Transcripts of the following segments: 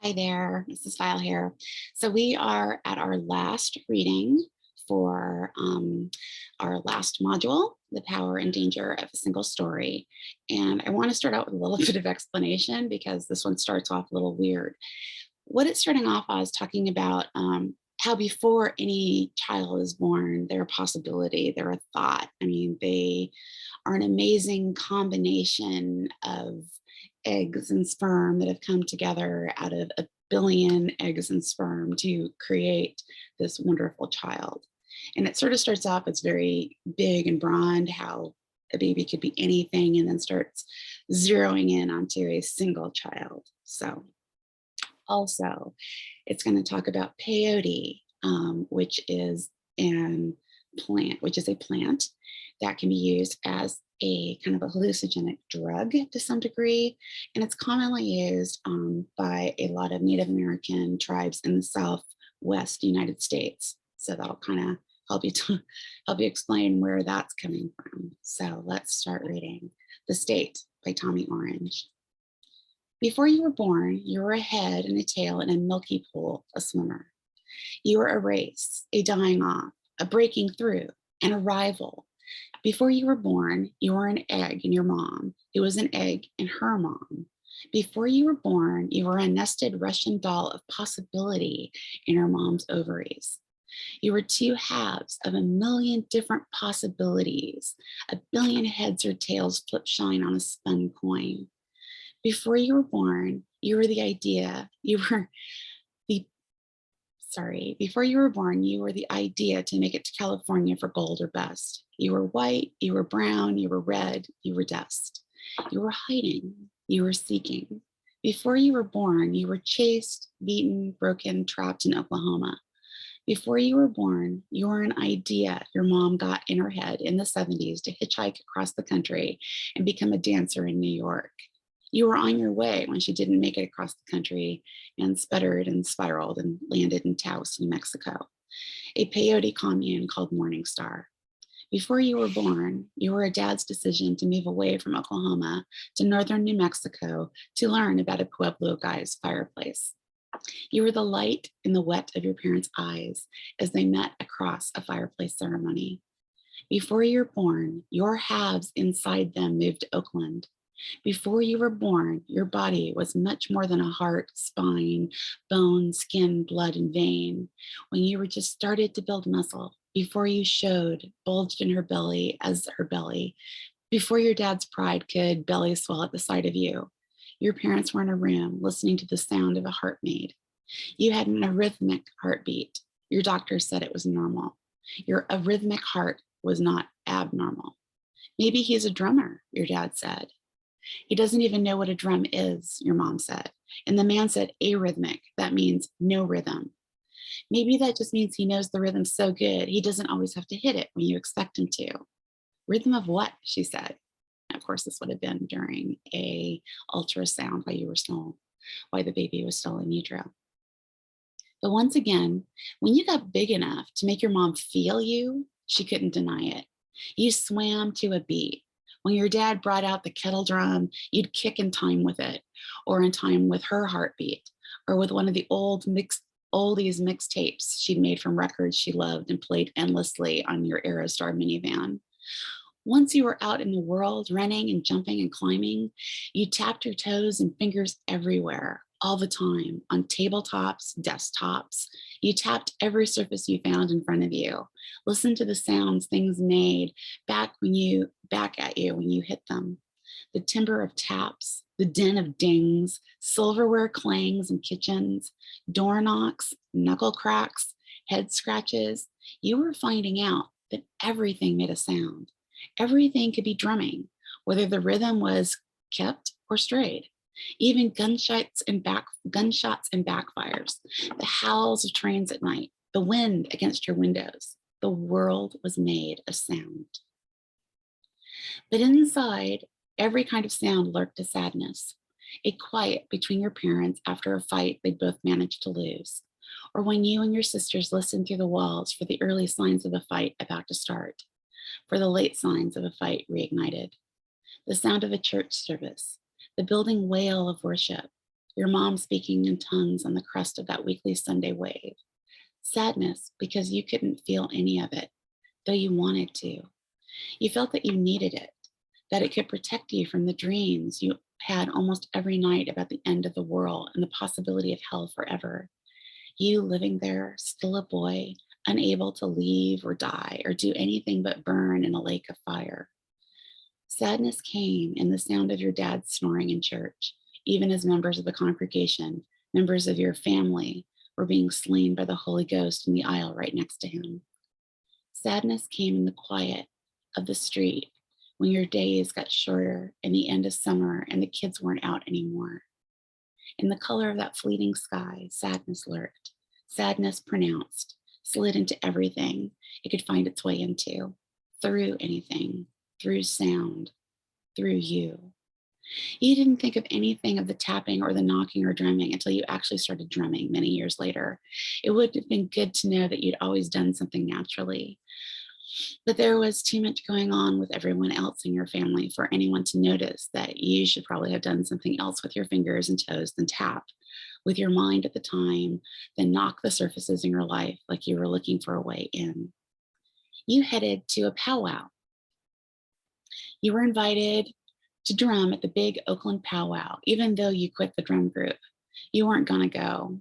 Hi there, Mrs. File here. So we are at our last reading for our last module, The Power and Danger of a Single Story. And I want to start out with a little bit of explanation because this one starts off a little weird. What it's starting off as talking about how before any child is born, they're a possibility, they're a thought. I mean, they are an amazing combination of eggs and sperm that have come together out of a billion eggs and sperm to create this wonderful child. And it sort of starts off, it's very big and broad, how a baby could be anything, and then starts zeroing in onto a single child. So also, it's going to talk about peyote, which is a plant that can be used as a kind of a hallucinogenic drug to some degree, and it's commonly used by a lot of Native American tribes in the Southwest United States. So that'll kind of help you explain where that's coming from. So let's start reading The State by Tommy Orange. Before you were born, you were a head and a tail in a milky pool, a swimmer. You were a race, a dying off, a breaking through, an arrival. Before you were born, you were an egg in your mom, who was an egg in her mom. Before you were born, you were a nested Russian doll of possibility in her mom's ovaries. You were two halves of a million different possibilities, a billion heads or tails flip shine on a spun coin. Before you were born, you were the idea, before you were born, you were the idea to make it to California for gold or bust. You were white, you were brown, you were red, you were dust. You were hiding, you were seeking. Before you were born, you were chased, beaten, broken, trapped in Oklahoma. Before you were born, you were an idea your mom got in her head in the 70s to hitchhike across the country and become a dancer in New York. You were on your way when she didn't make it across the country and sputtered and spiraled and landed in Taos, New Mexico, a peyote commune called Morning Star. Before you were born, you were a dad's decision to move away from Oklahoma to northern New Mexico to learn about a Pueblo guy's fireplace. You were the light in the wet of your parents' eyes as they met across a fireplace ceremony. Before you were born, your halves inside them moved to Oakland. Before you were born, your body was much more than a heart, spine, bone, skin, blood, and vein. When you were just started to build muscle, before you showed, bulged in her belly as her belly, before your dad's pride could belly swell at the sight of you, your parents were in a room listening to the sound of a heart made. You had an arrhythmic heartbeat. Your doctor said it was normal. Your arrhythmic heart was not abnormal. Maybe he's a drummer, your dad said. He doesn't even know what a drum is, your mom said. And the man said arrhythmic. That means no rhythm. Maybe that just means he knows the rhythm so good he doesn't always have to hit it when you expect him to. Rhythm of what? She said. Of course, this would have been during a ultrasound while the baby was still in utero. But once again, when you got big enough to make your mom feel you, she couldn't deny it. You swam to a beat. When your dad brought out the kettle drum, you'd kick in time with it, or in time with her heartbeat, or with one of the oldies mixtapes she'd made from records she loved and played endlessly on your Aerostar minivan. Once you were out in the world, running and jumping and climbing, you tapped your toes and fingers everywhere, all the time, on tabletops, desktops. You tapped every surface you found in front of you. Listen to the sounds things made back at you when you hit them. The timbre of taps, the din of dings, silverware clangs in kitchens, door knocks, knuckle cracks, head scratches. You were finding out that everything made a sound. Everything could be drumming, whether the rhythm was kept or strayed. Even gunshots and backfires, the howls of trains at night, the wind against your windows. The world was made of sound. But inside, every kind of sound lurked a sadness, a quiet between your parents after a fight they'd both managed to lose, or when you and your sisters listened through the walls for the early signs of a fight about to start, for the late signs of a fight reignited, the sound of a church service, the building wail of worship, Your mom speaking in tongues on the crest of that weekly Sunday wave. Sadness because you couldn't feel any of it, though you wanted to. You felt that you needed it, that it could protect you from the dreams you had almost every night about the end of the world and the possibility of hell forever. You living there, still a boy, unable to leave or die or do anything but burn in a lake of fire. Sadness came in the sound of your dad snoring in church, even as members of the congregation, members of your family, were being slain by the Holy Ghost in the aisle right next to him. Sadness came in the quiet of the street when your days got shorter and the end of summer and the kids weren't out anymore. In the color of that fleeting sky, sadness lurked. Sadness pronounced, slid into everything it could find its way into, through anything, through sound, through you. You didn't think of anything of the tapping or the knocking or drumming until you actually started drumming many years later. It would have been good to know that you'd always done something naturally. But there was too much going on with everyone else in your family for anyone to notice that you should probably have done something else with your fingers and toes than tap with your mind at the time, then knock the surfaces in your life like you were looking for a way in. You headed to a powwow. You were invited to drum at the big Oakland powwow, even though you quit the drum group. You weren't going to go.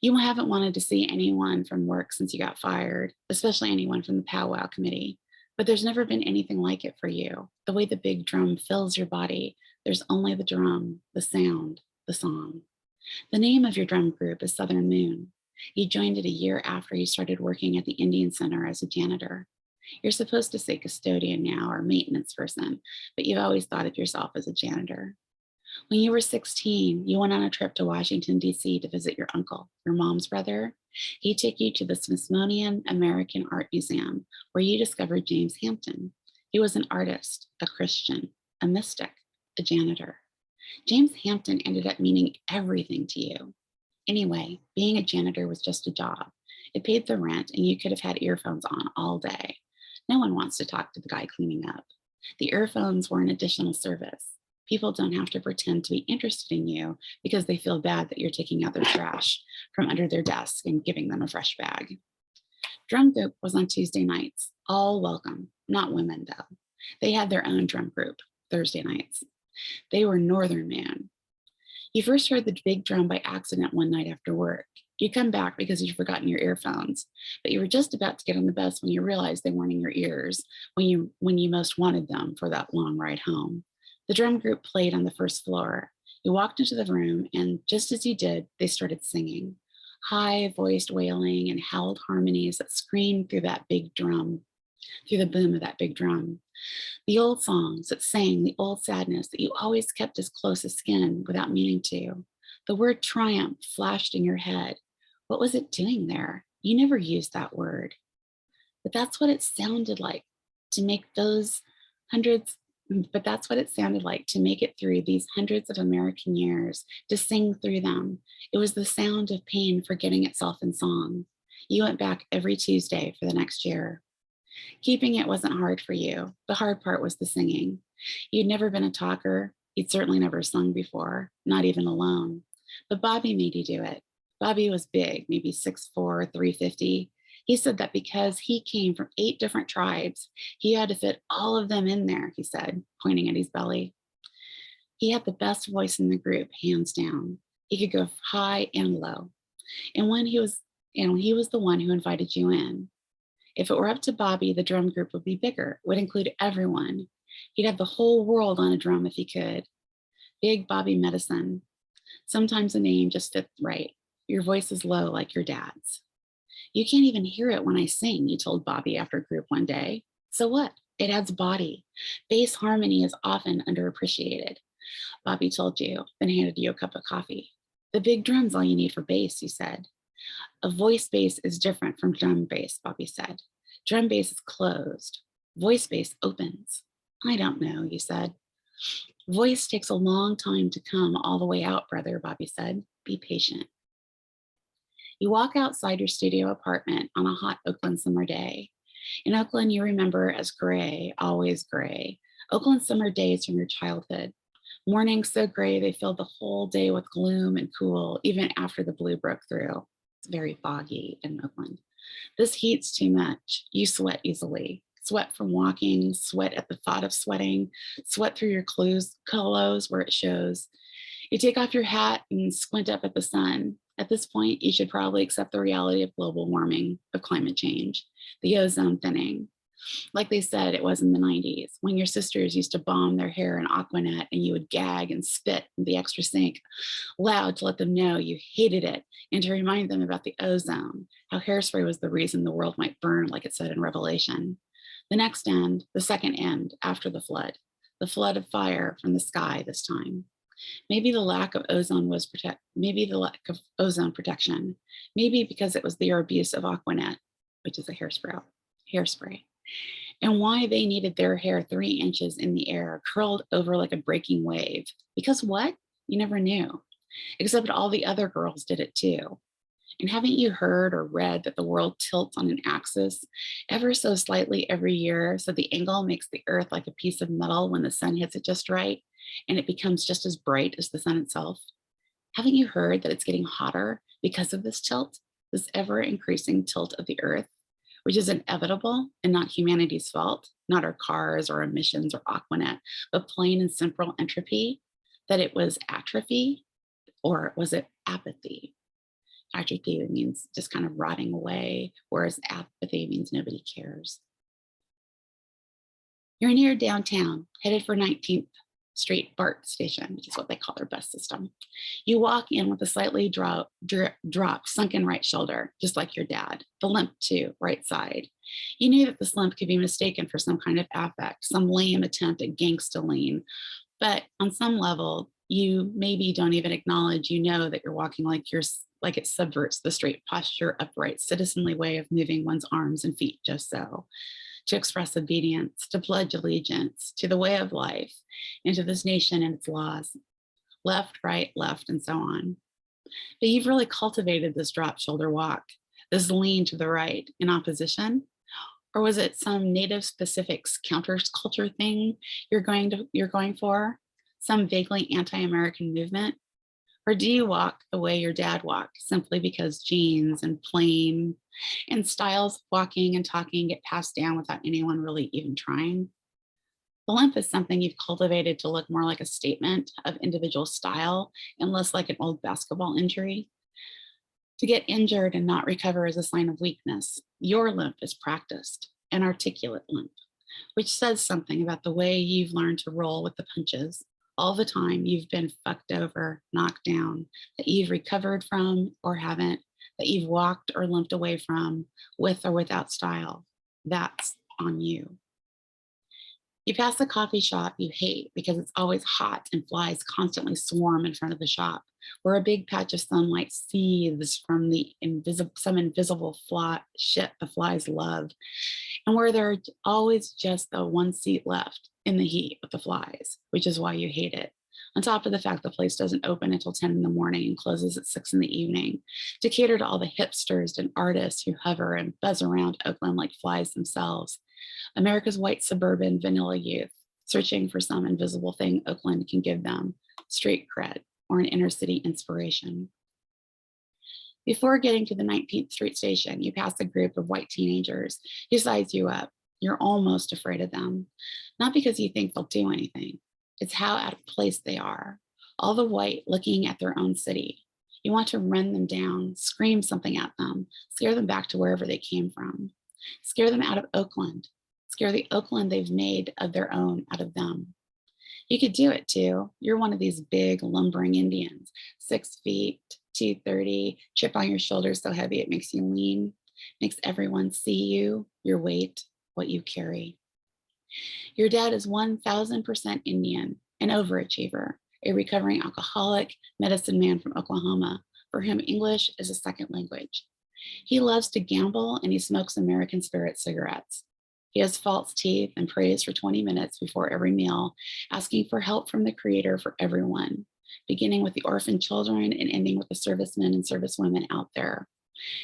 You haven't wanted to see anyone from work since you got fired, especially anyone from the powwow committee. But there's never been anything like it for you. The way the big drum fills your body, there's only the drum, the sound, the song. The name of your drum group is Southern Moon. You joined it a year after you started working at the Indian Center as a janitor. You're supposed to say custodian now or maintenance person, but you've always thought of yourself as a janitor. When you were 16, you went on a trip to Washington, D.C. to visit your uncle, your mom's brother. He took you to the Smithsonian American Art Museum, where you discovered James Hampton. He was an artist, a Christian, a mystic, a janitor. James Hampton ended up meaning everything to you. Anyway, being a janitor was just a job. It paid the rent, and you could have had earphones on all day. No one wants to talk to the guy cleaning up. The earphones were an additional service. People don't have to pretend to be interested in you because they feel bad that you're taking out their trash from under their desk and giving them a fresh bag. Drum group was on Tuesday nights, all welcome, not women though. They had their own drum group, Thursday nights. They were Northern Man. You first heard the big drum by accident one night after work. You come back because you'd forgotten your earphones, but you were just about to get on the bus when you realized they weren't in your ears when you most wanted them for that long ride home. The drum group played on the first floor. You walked into the room, and just as you did, they started singing. High-voiced wailing and howled harmonies that screamed through that big drum, through the boom of that big drum. The old songs that sang the old sadness that you always kept as close as skin without meaning to. The word triumph flashed in your head. What was it doing there? You never used that word. But that's what it sounded like to make those hundreds, but that's what it sounded like to make it through these hundreds of American years, to sing through them. It was the sound of pain forgetting itself in song. You went back every Tuesday for the next year. Keeping it wasn't hard for you. The hard part was the singing. You'd never been a talker. You'd certainly never sung before, not even alone. But Bobby made you do it. Bobby was big, maybe 6'4", 350. He said that because he came from 8 different tribes, he had to fit all of them in there, he said, pointing at his belly. He had the best voice in the group, hands down. He could go high and low. And he was the one who invited you in. If it were up to Bobby, the drum group would be bigger, would include everyone. He'd have the whole world on a drum if he could. Big Bobby Medicine. Sometimes a name just fits right. Your voice is low like your dad's. You can't even hear it when I sing, you told Bobby after group one day. So what? It adds body. Bass harmony is often underappreciated, Bobby told you, then handed you a cup of coffee. The big drum's all you need for bass, you said. A voice bass is different from drum bass, Bobby said. Drum bass is closed. Voice bass opens. I don't know, you said. Voice takes a long time to come all the way out, brother, Bobby said. Be patient. You walk outside your studio apartment on a hot Oakland summer day. In Oakland, you remember as gray, always gray. Oakland summer days from your childhood. Mornings so gray they filled the whole day with gloom and cool, even after the blue broke through. It's very foggy in Oakland. This heat's too much. You sweat easily. Sweat from walking, sweat at the thought of sweating, sweat through your clothes where it shows. You take off your hat and squint up at the sun. At this point, you should probably accept the reality of global warming, of climate change, the ozone thinning. Like they said, it was in the 90s when your sisters used to bomb their hair in Aquanet and you would gag and spit in the extra sink loud to let them know you hated it and to remind them about the ozone, how hairspray was the reason the world might burn, like it said in Revelation. The next end, the second end after the flood of fire from the sky this time. Maybe the lack of ozone maybe the lack of ozone protection, maybe because it was their abuse of Aquanet, which is a hairspray, and why they needed their hair 3 inches in the air, curled over like a breaking wave. Because what? You never knew, except all the other girls did it too. And haven't you heard or read that the world tilts on an axis ever so slightly every year, so the angle makes the earth like a piece of metal when the sun hits it just right, and it becomes just as bright as the sun itself? Haven't you heard that it's getting hotter because of this tilt, this ever increasing tilt of the earth, which is inevitable and not humanity's fault, not our cars or emissions or Aquanet, but plain and simple entropy? That it was atrophy, or was it apathy? Atrophy means just kind of rotting away, whereas apathy means nobody cares. You're near downtown, headed for 19th Street BART station, which is what they call their bus system. You walk in with a slightly dropped, sunken right shoulder, just like your dad. The limp too, right side. You knew that this limp could be mistaken for some kind of affect, some lame attempt at gangsta lean. But on some level, you maybe don't even acknowledge, you know that you're walking like it subverts the straight posture, upright, citizenly way of moving one's arms and feet just so, to express obedience, to pledge allegiance to the way of life, and to this nation and its laws, left, right, left, and so on. But you've really cultivated this drop shoulder walk, this lean to the right in opposition, or was it some native specifics counterculture thing you're going for, some vaguely anti-American movement? Or do you walk the way your dad walked, simply because genes and plain and styles of walking and talking get passed down without anyone really even trying? The limp is something you've cultivated to look more like a statement of individual style and less like an old basketball injury. To get injured and not recover is a sign of weakness. Your limp is practiced, an articulate limp, which says something about the way you've learned to roll with the punches. All the time you've been fucked over, knocked down, that you've recovered from or haven't, that you've walked or limped away from, with or without style. That's on you. You pass a coffee shop you hate because it's always hot and flies constantly swarm in front of the shop, where a big patch of sunlight seethes from some invisible shit the flies love, and where there's always just the one seat left in the heat with the flies, which is why you hate it. On top of the fact the place doesn't open until 10 in the morning and closes at 6 in the evening, to cater to all the hipsters and artists who hover and buzz around Oakland like flies themselves. America's white suburban vanilla youth, searching for some invisible thing Oakland can give them, street cred or an inner city inspiration. Before getting to the 19th Street station, you pass a group of white teenagers who size you up. You're almost afraid of them, not because you think they'll do anything. It's how out of place they are. All the white looking at their own city. You want to run them down, scream something at them, scare them back to wherever they came from. Scare them out of Oakland. Scare the Oakland they've made of their own out of them. You could do it too. You're one of these big lumbering Indians, 6 feet, 230, chip on your shoulders so heavy it makes you lean, makes everyone see you, your weight, what you carry. Your dad is 1000% Indian, an overachiever, a recovering alcoholic, medicine man from Oklahoma, for whom English is a second language. He loves to gamble and he smokes American Spirit cigarettes. He has false teeth and prays for 20 minutes before every meal, asking for help from the Creator for everyone, beginning with the orphan children and ending with the servicemen and servicewomen out there.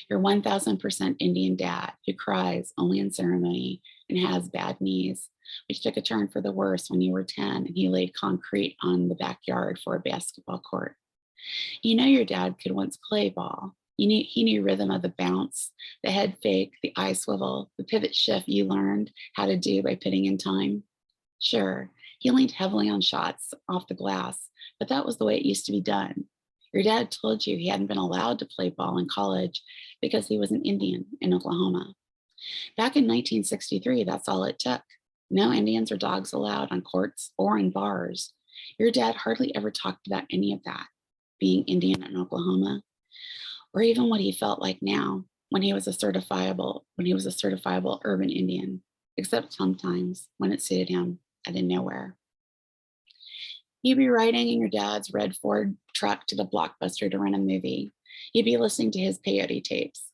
Your 1000% Indian dad who cries only in ceremony and has bad knees, which took a turn for the worse when you were 10 and he laid concrete on the backyard for a basketball court. You know your dad could once play ball. He knew rhythm of the bounce, the head fake, the eye swivel, the pivot shift you learned how to do by putting in time. Sure, he leaned heavily on shots off the glass, but that was the way it used to be done. Your dad told you he hadn't been allowed to play ball in college because he was an Indian in Oklahoma. Back in 1963, that's all it took. No Indians or dogs allowed on courts or in bars. Your dad hardly ever talked about any of that, being Indian in Oklahoma, or even what he felt like now when he was a certifiable urban Indian, except sometimes when it suited him out of nowhere. You'd be riding in your dad's red Ford truck to the Blockbuster to rent a movie. You'd be listening to his peyote tapes,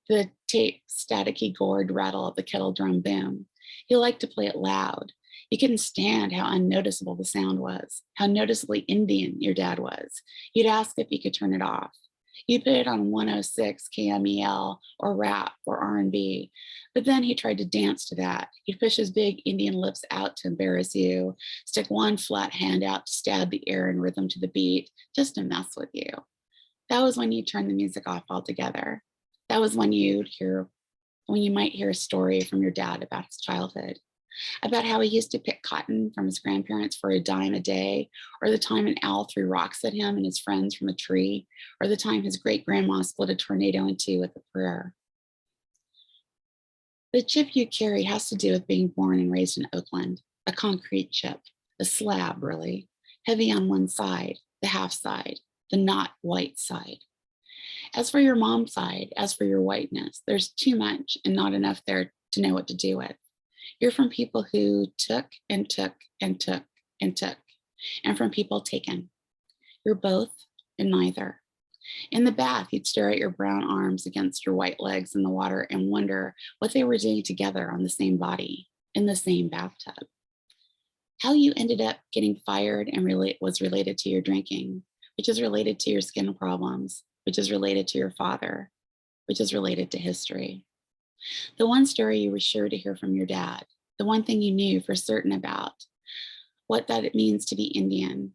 the tape staticky gourd rattle of the kettle drum boom. He liked to play it loud. You couldn't stand how unnoticeable the sound was, how noticeably Indian your dad was. You'd ask if he could turn it off. You'd put it on 106 KMEL or rap or R&B, but then he tried to dance to that. He'd push his big Indian lips out to embarrass you, stick one flat hand out to stab the air in rhythm to the beat, just to mess with you. That was when you turn the music off altogether. That was when you might hear a story from your dad about his childhood, about how he used to pick cotton from his grandparents for a dime a day, or the time an owl threw rocks at him and his friends from a tree, or the time his great grandma split a tornado in two with a prayer. The chip you carry has to do with being born and raised in Oakland, a concrete chip, a slab, really, heavy on one side, the half side, the not white side. As for your mom's side, as for your whiteness, there's too much and not enough there to know what to do with. You're from people who took and took and took and took, and from people taken. You're both and neither. In the bath, you'd stare at your brown arms against your white legs in the water and wonder what they were doing together on the same body, in the same bathtub. How you ended up getting fired and was related to your drinking, which is related to your skin problems, which is related to your father, which is related to history. The one story you were sure to hear from your dad, the one thing you knew for certain about, what that it means to be Indian,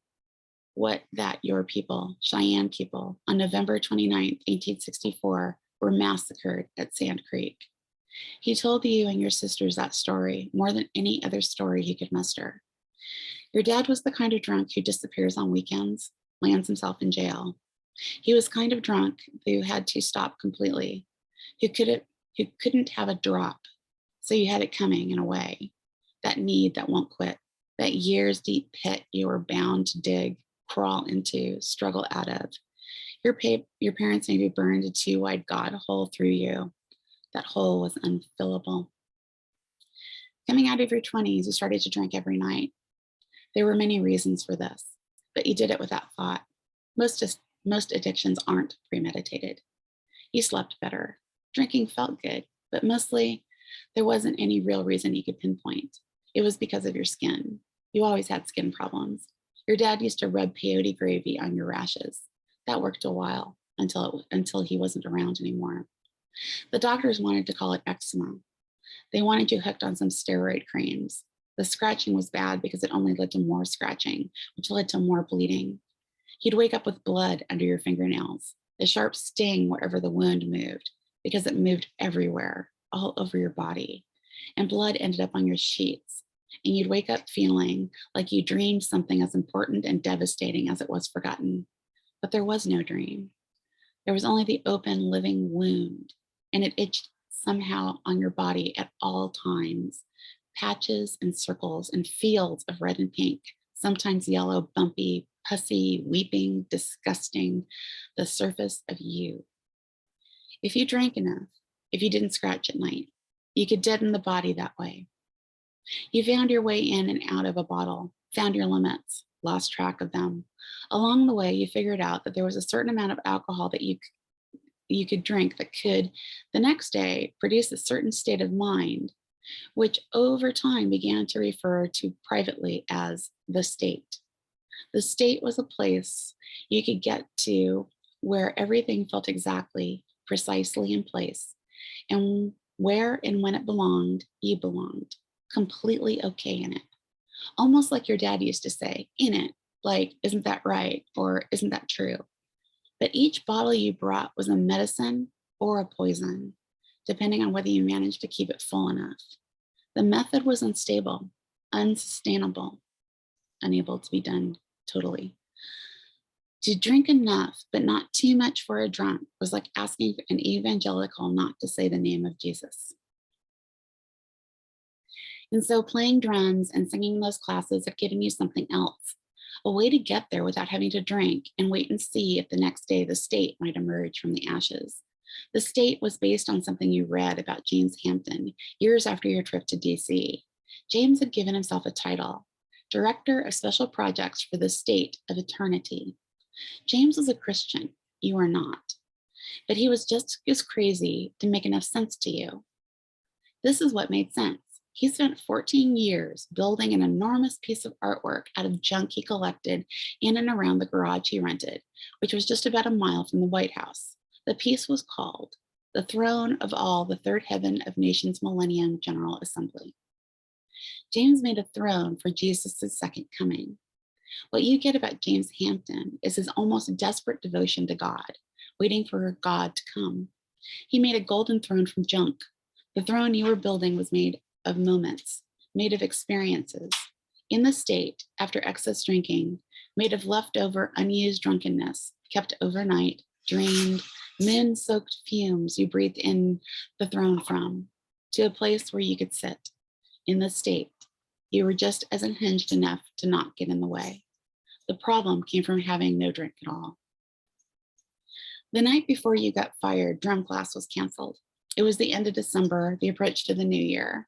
what that your people, Cheyenne people, on November 29th, 1864, were massacred at Sand Creek. He told you and your sisters that story more than any other story he could muster. Your dad was the kind of drunk who disappears on weekends, lands himself in jail. He was kind of drunk who had to stop completely, who couldn't have a drop, so you had it coming in a way, that need that won't quit, that years deep pit you were bound to dig, crawl into, struggle out of. Your parents maybe burned a too wide God hole through you. That hole was unfillable. Coming out of your 20s, you started to drink every night. There were many reasons for this, but you did it without thought. Most addictions aren't premeditated. You slept better. Drinking felt good, but mostly there wasn't any real reason you could pinpoint. It was because of your skin. You always had skin problems. Your dad used to rub peyote gravy on your rashes. That worked a while until he wasn't around anymore. The doctors wanted to call it eczema. They wanted you hooked on some steroid creams. The scratching was bad because it only led to more scratching, which led to more bleeding. You'd wake up with blood under your fingernails, a sharp sting wherever the wound moved, because it moved everywhere, all over your body. And blood ended up on your sheets. And you'd wake up feeling like you dreamed something as important and devastating as it was forgotten. But there was no dream. There was only the open, living wound, and it itched somehow on your body at all times. Patches and circles and fields of red and pink, sometimes yellow, bumpy, pussy, weeping, disgusting, the surface of you. If you drank enough, if you didn't scratch at night, you could deaden the body that way. You found your way in and out of a bottle, found your limits, lost track of them. Along the way, you figured out that there was a certain amount of alcohol that you could drink that could, the next day, produce a certain state of mind, which over time began to refer to privately as the state. The state was a place you could get to where everything felt exactly precisely in place. And where and when it belonged, you belonged, completely okay in it. Almost like your dad used to say, in it, like, isn't that right? Or isn't that true? But each bottle you brought was a medicine or a poison, depending on whether you managed to keep it full enough. The method was unstable, unsustainable, unable to be done totally. To drink enough, but not too much for a drunk, was like asking an evangelical not to say the name of Jesus. And so playing drums and singing those classes have given you something else, a way to get there without having to drink and wait and see if the next day the state might emerge from the ashes. The state was based on something you read about James Hampton years after your trip to DC. James had given himself a title, Director of Special Projects for the State of Eternity. James was a Christian, you are not, but he was just as crazy to make enough sense to you. This is what made sense. He spent 14 years building an enormous piece of artwork out of junk he collected in and around the garage he rented, which was just about a mile from the White House. The piece was called The Throne of All, the Third Heaven of Nations Millennium General Assembly. James made a throne for Jesus' second coming. What you get about James Hampton is his almost desperate devotion to God, waiting for God to come. He made a golden throne from junk. The throne you were building was made of moments, made of experiences. In the state, after excess drinking, made of leftover unused drunkenness, kept overnight, drained, min-soaked fumes you breathed in the throne from, to a place where you could sit. In the state, you were just as unhinged enough to not get in the way. The problem came from having no drink at all. The night before you got fired, drum class was canceled. It was the end of December, the approach to the new year.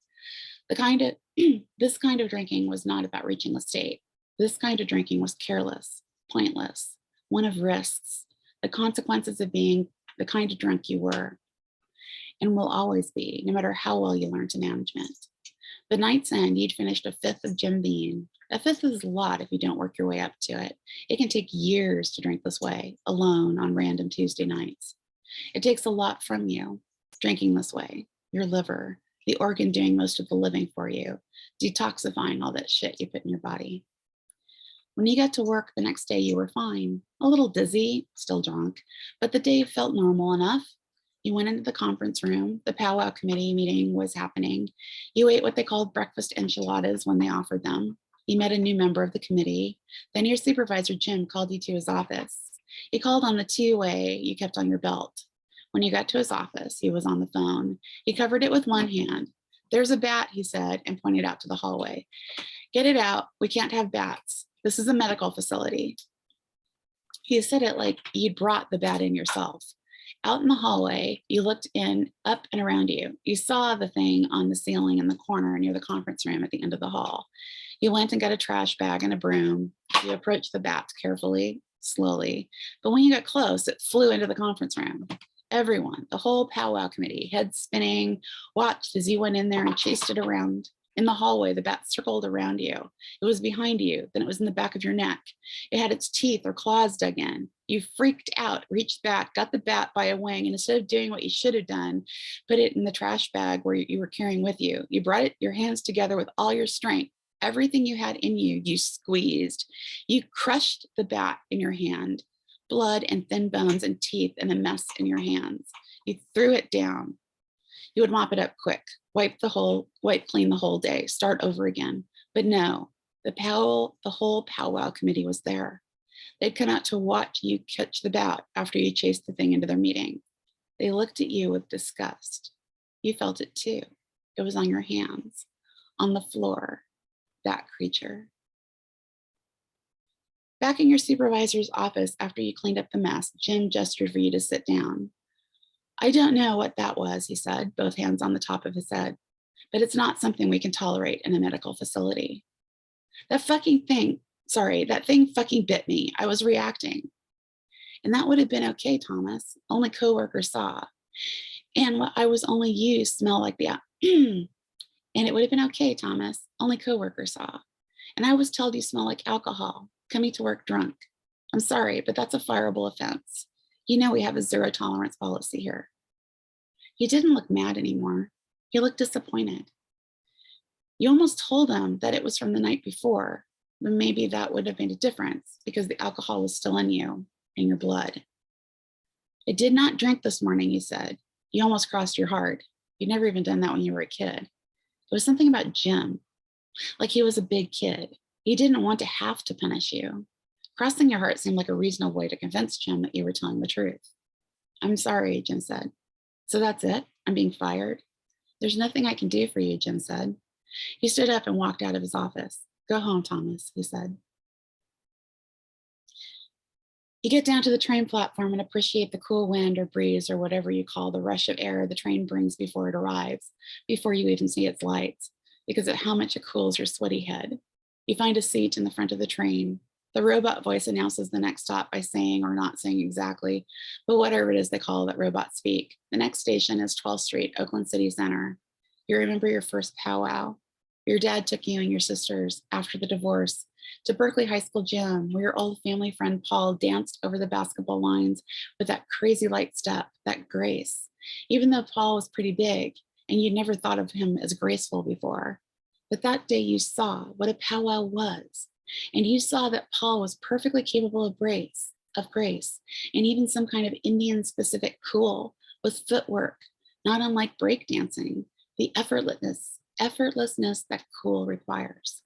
This kind of drinking was not about reaching the state. This kind of drinking was careless, pointless, one of risks, the consequences of being the kind of drunk you were and will always be, no matter how well you learn to management. The night's end, you'd finished a fifth of Jim Beam. A fifth is a lot if you don't work your way up to it. It can take years to drink this way, alone on random Tuesday nights. It takes a lot from you, drinking this way, your liver, the organ doing most of the living for you, detoxifying all that shit you put in your body. When you got to work the next day, you were fine, a little dizzy, still drunk, but the day felt normal enough. You went into the conference room, the powwow committee meeting was happening. You ate what they called breakfast enchiladas when they offered them. You met a new member of the committee. Then your supervisor, Jim, called you to his office. He called on the two-way you kept on your belt. When you got to his office, he was on the phone. He covered it with one hand. There's a bat, he said, and pointed out to the hallway. Get it out. We can't have bats. This is a medical facility. He said it like you'd brought the bat in yourself. Out in the hallway, you looked in, up and around you. You saw the thing on the ceiling in the corner near the conference room at the end of the hall. You went and got a trash bag and a broom. You approached the bat carefully, slowly. But when you got close, it flew into the conference room. Everyone, the whole powwow committee, head spinning, watched as you went in there and chased it around. In the hallway, the bat circled around you. It was behind you, then it was in the back of your neck. It had its teeth or claws dug in. You freaked out, reached back, got the bat by a wing, and instead of doing what you should have done, put it in the trash bag where you were carrying with you. You brought your hands together with all your strength. Everything you had in you, you squeezed. You crushed the bat in your hand, blood and thin bones and teeth and a mess in your hands. You threw it down. You would mop it up quick, wipe clean the whole day, start over again. But no, the whole powwow committee was there. They'd come out to watch you catch the bat after you chased the thing into their meeting. They looked at you with disgust. You felt it too. It was on your hands, on the floor, that creature. Back in your supervisor's office after you cleaned up the mess, Jim gestured for you to sit down. I don't know what that was, he said, both hands on the top of his head, but it's not something we can tolerate in a medical facility. That thing fucking bit me. I was reacting. And that would have been okay, Thomas. Only coworkers saw. And what I was only you smell like the and it would have been okay, Thomas. Only coworkers saw. And I was told you smell like alcohol, coming to work drunk. I'm sorry, but that's a fireable offense. You know we have a zero tolerance policy here. He didn't look mad anymore. He looked disappointed. You almost told him that it was from the night before, but maybe that would have made a difference because the alcohol was still in you, in your blood. I did not drink this morning, he said. You almost crossed your heart. You'd never even done that when you were a kid. It was something about Jim, like he was a big kid. He didn't want to have to punish you. Crossing your heart seemed like a reasonable way to convince Jim that you were telling the truth. I'm sorry, Jim said. So that's it? I'm being fired? There's nothing I can do for you, Jim said. He stood up and walked out of his office. Go home, Thomas, he said. You get down to the train platform and appreciate the cool wind or breeze or whatever you call the rush of air the train brings before it arrives, before you even see its lights, because of how much it cools your sweaty head. You find a seat in the front of the train. The robot voice announces the next stop by saying or not saying exactly, but whatever it is they call that robots speak. The next station is 12th Street, Oakland City Center. You remember your first powwow. Your dad took you and your sisters, after the divorce, to Berkeley High School gym, where your old family friend Paul danced over the basketball lines with that crazy light step, that grace, even though Paul was pretty big and you'd never thought of him as graceful before. But that day you saw what a powwow was, and you saw that Paul was perfectly capable of grace, and even some kind of Indian-specific cool with footwork, not unlike breakdancing, the effortlessness that cool requires.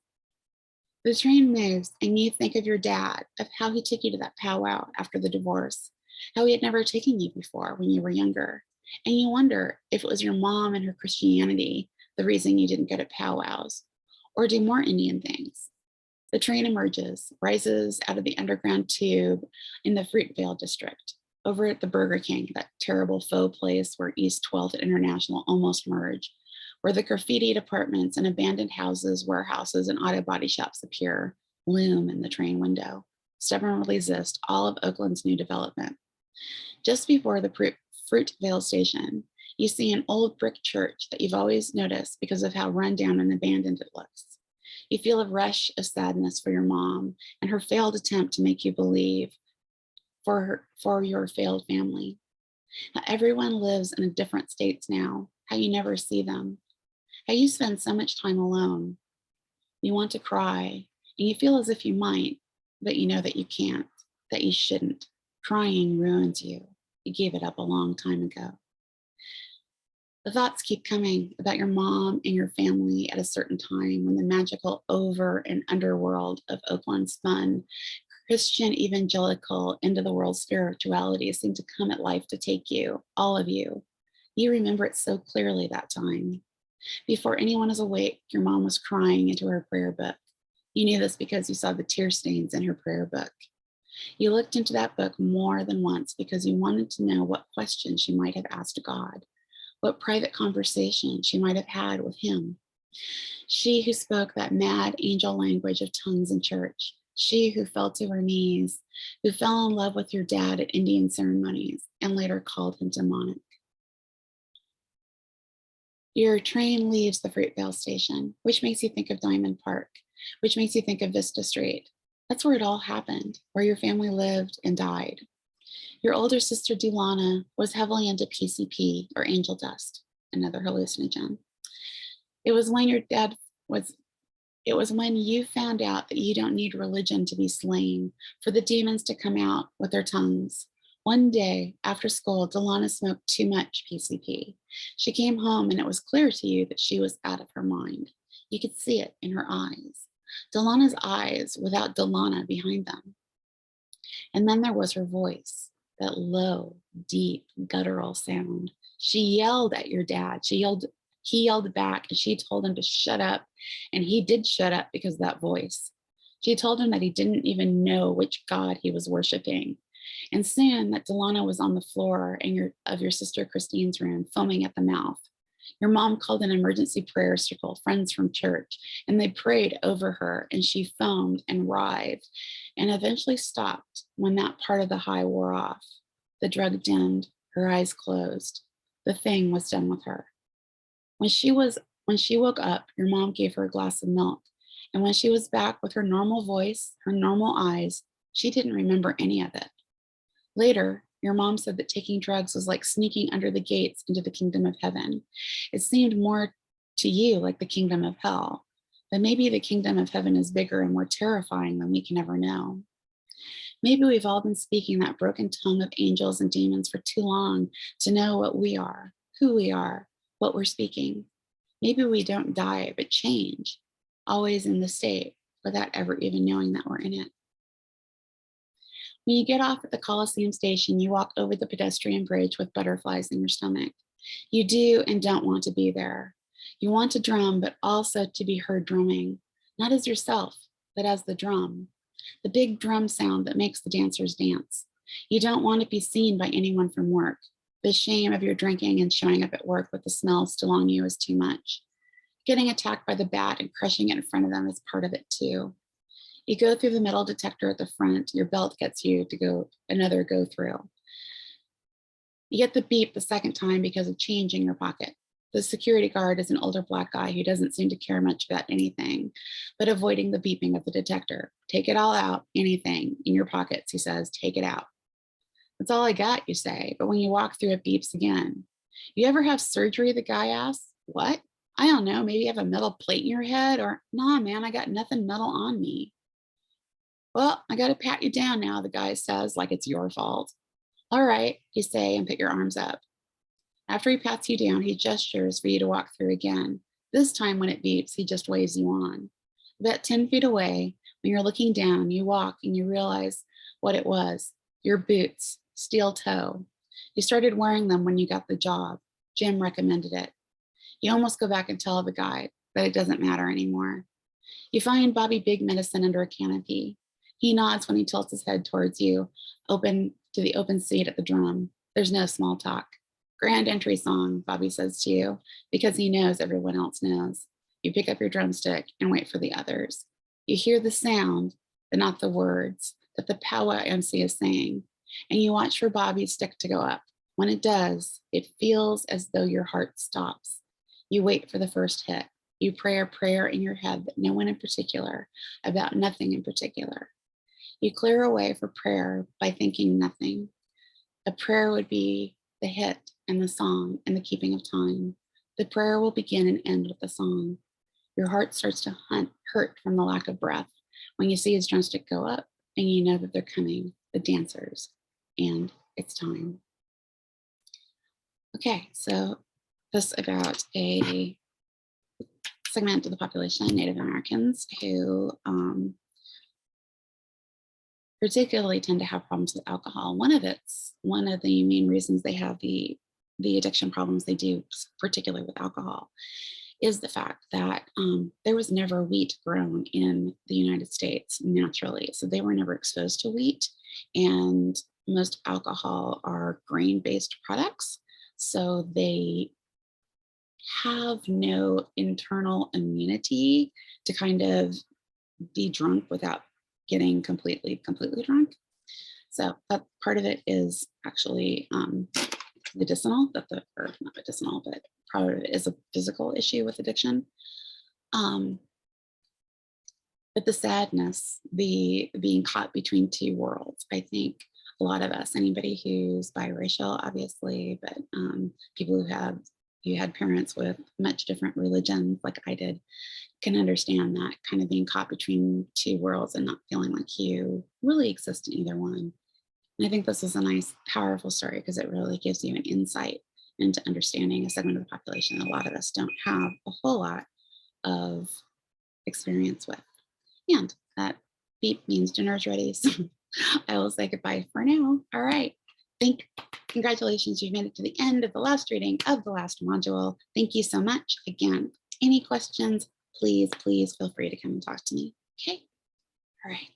The train moves and you think of your dad, of how he took you to that powwow after the divorce, how he had never taken you before when you were younger. And you wonder if it was your mom and her Christianity the reason you didn't go to powwows or do more Indian things. The train emerges, rises out of the underground tube in the Fruitvale district, over at the Burger King, that terrible faux place where East 12th and International almost merge, where the graffitied apartments and abandoned houses, warehouses, and auto body shops appear, loom in the train window, stubbornly resist all of Oakland's new development. Just before the Fruitvale station, you see an old brick church that you've always noticed because of how run down and abandoned it looks. You feel a rush of sadness for your mom and her failed attempt to make you believe for your failed family. How everyone lives in different states now, how you never see them, how you spend so much time alone. You want to cry, and you feel as if you might, but you know that you can't, that you shouldn't. Crying ruins you. You gave it up a long time ago. The thoughts keep coming about your mom and your family at a certain time when the magical over and underworld of Oakland spun Christian evangelical into the world spirituality seemed to come at life to take you, all of you. You remember it so clearly that time. Before anyone is awake, your mom was crying into her prayer book. You knew this because you saw the tear stains in her prayer book. You looked into that book more than once because you wanted to know what questions she might have asked God, what private conversation she might have had with him. She who spoke that mad angel language of tongues in church, she who fell to her knees, who fell in love with your dad at Indian ceremonies and later called him demonic. Your train leaves the Fruitvale station, which makes you think of Diamond Park, which makes you think of Vista Street. That's where it all happened, where your family lived and died. Your older sister, Delana, was heavily into PCP, or angel dust, another hallucinogen. It was when you found out that you don't need religion to be slain, for the demons to come out with their tongues. One day after school, Delana smoked too much PCP. She came home and it was clear to you that she was out of her mind. You could see it in her eyes. Delana's eyes without Delana behind them. And then there was her voice, that low, deep, guttural sound. She yelled at your dad. He yelled back and she told him to shut up. And he did shut up because of that voice. She told him that he didn't even know which God he was worshiping. And soon that Delana was on the floor of your sister Christine's room, foaming at the mouth. Your mom called an emergency prayer circle, friends from church, and they prayed over her, and she foamed and writhed and eventually stopped when that part of the high wore off. The drug dimmed, her eyes closed. The thing was done with her. When she woke up, your mom gave her a glass of milk. And when she was back with her normal voice, her normal eyes, she didn't remember any of it. Later, Your mom said that taking drugs was like sneaking under the gates into the kingdom of heaven. It seemed more to you like the kingdom of hell, but maybe the kingdom of heaven is bigger and more terrifying than we can ever know. Maybe we've all been speaking that broken tongue of angels and demons for too long to know what we are, who we are, what we're speaking. Maybe we don't die, but change, always in the state without ever even knowing that we're in it. When you get off at the Coliseum station, you walk over the pedestrian bridge with butterflies in your stomach. You do and don't want to be there. You want to drum, but also to be heard drumming, not as yourself, but as the drum, the big drum sound that makes the dancers dance. You don't want to be seen by anyone from work. The shame of your drinking and showing up at work with the smell still on you is too much. Getting attacked by the bat and crushing it in front of them is part of it too. You go through the metal detector at the front, your belt gets you to go another go through. You get the beep the second time because of change in your pocket. The security guard is an older Black guy who doesn't seem to care much about anything, but avoiding the beeping of the detector. Take it all out, anything in your pockets, he says, take it out. That's all I got, you say, but when you walk through it beeps again. You ever have surgery, the guy asks? What? I don't know, maybe you have a metal plate in your head, or nah, man, I got nothing metal on me. Well, I gotta pat you down now, the guy says, like it's your fault. All right, you say, and put your arms up. After he pats you down, he gestures for you to walk through again. This time when it beeps, he just waves you on. About 10 feet away, when you're looking down, you walk and you realize what it was. Your boots, steel toe. You started wearing them when you got the job. Jim recommended it. You almost go back and tell the guy, but it doesn't matter anymore. You find Bobby Big Medicine under a canopy. He nods when he tilts his head towards you, open to the open seat at the drum. There's no small talk. Grand entry song, Bobby says to you, because he knows everyone else knows. You pick up your drumstick and wait for the others. You hear the sound, but not the words that the powwow MC is saying, and you watch for Bobby's stick to go up. When it does, it feels as though your heart stops. You wait for the first hit. You pray a prayer in your head that no one in particular, about nothing in particular. You clear away for prayer by thinking nothing. A prayer would be the hit and the song and the keeping of time. The prayer will begin and end with the song. Your heart starts to hurt from the lack of breath when you see his drumstick go up and you know that they're coming, the dancers, and it's time. Okay, so this about a segment of the population, Native Americans, who particularly tend to have problems with alcohol. One of the main reasons they have the addiction problems they do, particularly with alcohol, is the fact that there was never wheat grown in the United States naturally. So they were never exposed to wheat, and most alcohol are grain-based products. So they have no internal immunity to kind of be drunk without getting completely drunk. So that part of it is actually medicinal, or not medicinal, but part of it is a physical issue with addiction. But the sadness, the being caught between two worlds, I think a lot of us, anybody who's biracial, obviously, but people who had parents with much different religions, like I did, can understand that kind of being caught between two worlds and not feeling like you really exist in either one. And I think this is a nice, powerful story because it really gives you an insight into understanding a segment of the population that a lot of us don't have a whole lot of experience with. And that beep means dinner's ready. So I will say goodbye for now. All right. Congratulations, you've made it to the end of the last reading of the last module. Thank you so much. Again, any questions, please feel free to come and talk to me. Okay. All right.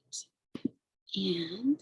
And